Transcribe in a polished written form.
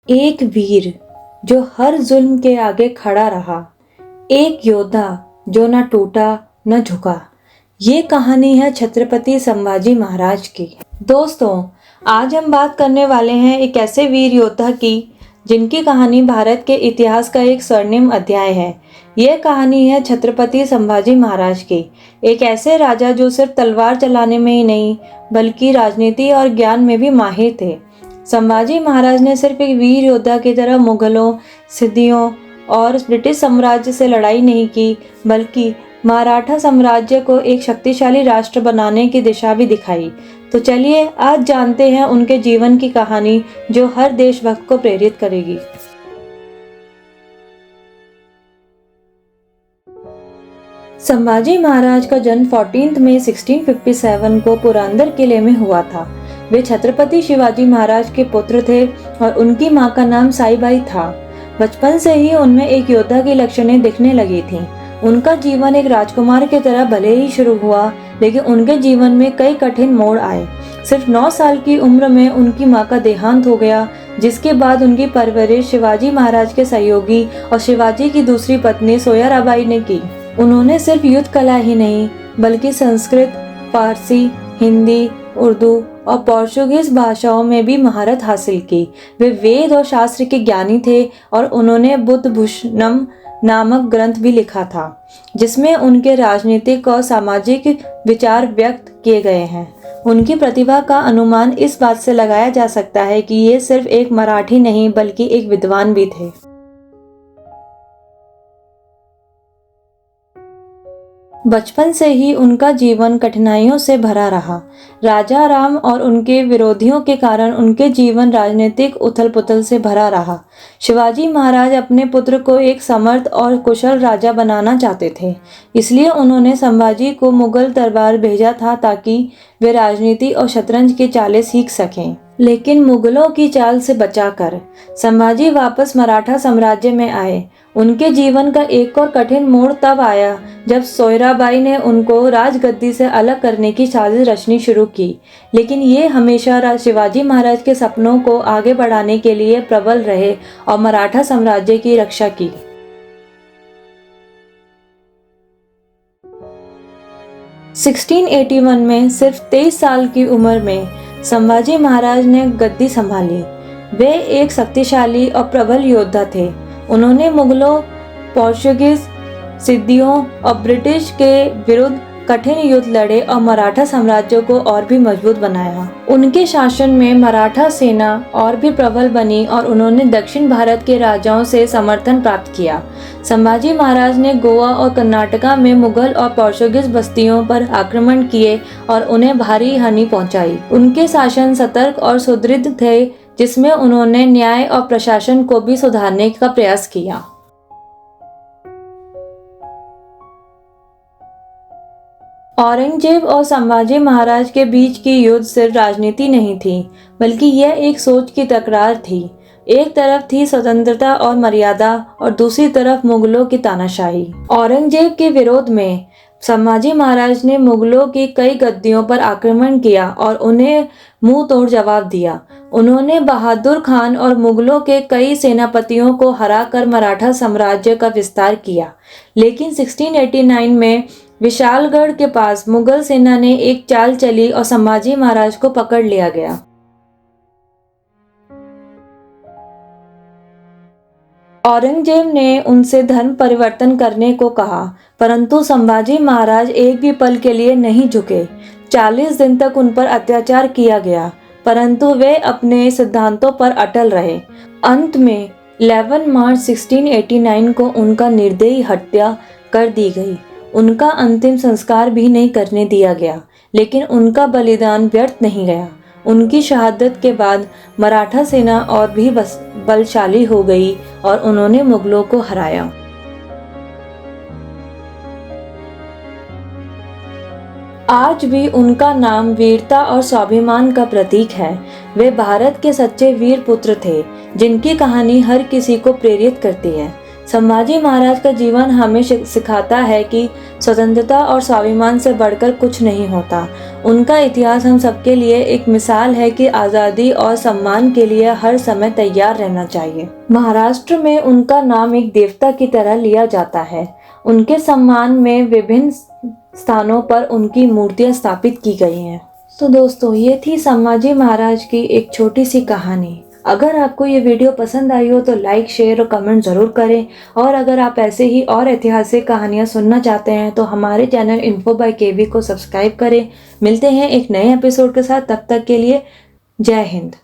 एक वीर जो हर जुल्म के आगे खड़ा रहा, एक योद्धा जो न टूटा न झुका। ये कहानी है छत्रपति संभाजी महाराज की। दोस्तों, आज हम बात करने वाले हैं एक ऐसे वीर योद्धा की जिनकी कहानी भारत के इतिहास का एक स्वर्णिम अध्याय है। यह कहानी है छत्रपति संभाजी महाराज की, एक ऐसे राजा जो सिर्फ तलवार चलाने में ही नहीं बल्कि राजनीति और ज्ञान में भी माहिर थे। संभाजी महाराज ने सिर्फ एक वीर योद्धा की तरह मुगलों, सिद्दियों और ब्रिटिश साम्राज्य से लड़ाई नहीं की, बल्कि मराठा साम्राज्य को एक शक्तिशाली राष्ट्र बनाने की दिशा भी दिखाई। तो चलिए आज जानते हैं उनके जीवन की कहानी जो हर देशभक्त को प्रेरित करेगी। संभाजी महाराज का जन्म 14 मई 1657 को पुरंदर किले में हुआ था। वे छत्रपति शिवाजी महाराज के पुत्र थे और उनकी मां का नाम साईबाई था। बचपन से ही उनमें एक योद्धा की लक्षणें दिखने लगी थीं। उनका जीवन एक राजकुमार की तरह भले ही शुरू हुआ, लेकिन उनके जीवन में कई कठिन मोड़ आए। सिर्फ 9 साल की उम्र में उनकी मां का देहांत हो गया, जिसके बाद उनकी परवरिश शिवाजी महाराज के सहयोगी और शिवाजी की दूसरी पत्नी सोयराबाई ने की। उन्होंने सिर्फ युद्ध कला ही नहीं बल्कि संस्कृत, फारसी, हिंदी, उर्दू और पोर्चुगीज भाषाओं में भी महारत हासिल की। वे वेद और शास्त्र के ज्ञानी थे और उन्होंने बुद्धभूषणम नामक ग्रंथ भी लिखा था, जिसमें उनके राजनीतिक और सामाजिक विचार व्यक्त किए गए हैं। उनकी प्रतिभा का अनुमान इस बात से लगाया जा सकता है कि ये सिर्फ एक मराठी नहीं बल्कि एक विद्वान भी थे। बचपन से ही उनका जीवन कठिनाइयों से भरा रहा। राजा राम और उनके विरोधियों के कारण उनके जीवन राजनीतिक उथल-पुथल से भरा रहा। शिवाजी महाराज अपने पुत्र को एक समर्थ और कुशल राजा बनाना चाहते थे, इसलिए उन्होंने संभाजी को मुगल दरबार भेजा था ताकि वे राजनीति और शतरंज की चालें सीख सकें। लेकिन मुगलों की चाल से बचाकर संभाजी वापस मराठा साम्राज्य में आए। उनके जीवन का एक और कठिन मोड़ तब आया जब सोयराबाई ने उनको राजगद्दी से अलग करने की साजिश रचनी शुरू की, लेकिन ये हमेशा शिवाजी महाराज के सपनों को आगे बढ़ाने के लिए प्रबल रहे और मराठा साम्राज्य की रक्षा की। (1681) में सिर्फ 23 साल की उम्र में संभाजी महाराज ने गद्दी संभाली। वे एक शक्तिशाली और प्रबल योद्धा थे। उन्होंने मुगलों, पोर्चुगीज, सिद्दियों और ब्रिटिश के विरुद्ध कठिन युद्ध लड़े और मराठा साम्राज्य को और भी मजबूत बनाया। उनके शासन में मराठा सेना और भी प्रबल बनी और उन्होंने दक्षिण भारत के राजाओं से समर्थन प्राप्त किया। संभाजी महाराज ने गोवा और कर्नाटका में मुगल और पोर्चुगीज बस्तियों पर आक्रमण किए और उन्हें भारी हानि पहुंचाई। उनके शासन सतर्क और सुदृढ़ थे, जिसमें उन्होंने न्याय और प्रशासन को भी सुधारने का प्रयास किया। औरंगजेब और संभाजी महाराज के बीच की युद्ध सिर्फ राजनीति नहीं थी, बल्कि यह एक सोच की तकरार थी। एक तरफ थी स्वतंत्रता और मर्यादा और दूसरी तरफ मुगलों की तानाशाही। औरंगजेब के विरोध में संभाजी महाराज ने मुगलों की कई गद्दियों पर आक्रमण किया और उन्हें मुंह तोड़ जवाब दिया। उन्होंने बहादुर खान और मुगलों के कई सेनापतियों को हराकर मराठा साम्राज्य का विस्तार किया। लेकिन 1689 में विशालगढ़ के पास मुगल सेना ने एक चाल चली और संभाजी महाराज को पकड़ लिया गया। औरंगजेब ने उनसे धर्म परिवर्तन करने को कहा, परंतु संभाजी महाराज एक भी पल के लिए नहीं झुके। 40 दिन तक उन पर अत्याचार किया गया, परंतु वे अपने सिद्धांतों पर अटल रहे। अंत में 11 मार्च 1689 को उनका निर्दयी हत्या कर दी गई। उनका अंतिम संस्कार भी नहीं करने दिया गया, लेकिन उनका बलिदान व्यर्थ नहीं गया। उनकी शहादत के बाद मराठा सेना और भी बलशाली हो गई और उन्होंने मुगलों को हराया। आज भी उनका नाम वीरता और स्वाभिमान का प्रतीक है। वे भारत के सच्चे वीर पुत्र थे, जिनकी कहानी हर किसी को प्रेरित करती है। संभाजी महाराज का जीवन हमें सिखाता है कि स्वतंत्रता और स्वाभिमान से बढ़कर कुछ नहीं होता। उनका इतिहास हम सबके लिए एक मिसाल है कि आज़ादी और सम्मान के लिए हर समय तैयार रहना चाहिए। महाराष्ट्र में उनका नाम एक देवता की तरह लिया जाता है। उनके सम्मान में विभिन्न स्थानों पर उनकी मूर्तियां स्थापित की गई हैं। तो दोस्तों, ये थी संभाजी महाराज की एक छोटी सी कहानी। अगर आपको ये वीडियो पसंद आई हो तो लाइक, शेयर और कमेंट ज़रूर करें। और अगर आप ऐसे ही और ऐतिहासिक कहानियाँ सुनना चाहते हैं तो हमारे चैनल इन्फो बाय केवी को सब्सक्राइब करें। मिलते हैं एक नए एपिसोड के साथ, तब तक के लिए जय हिंद।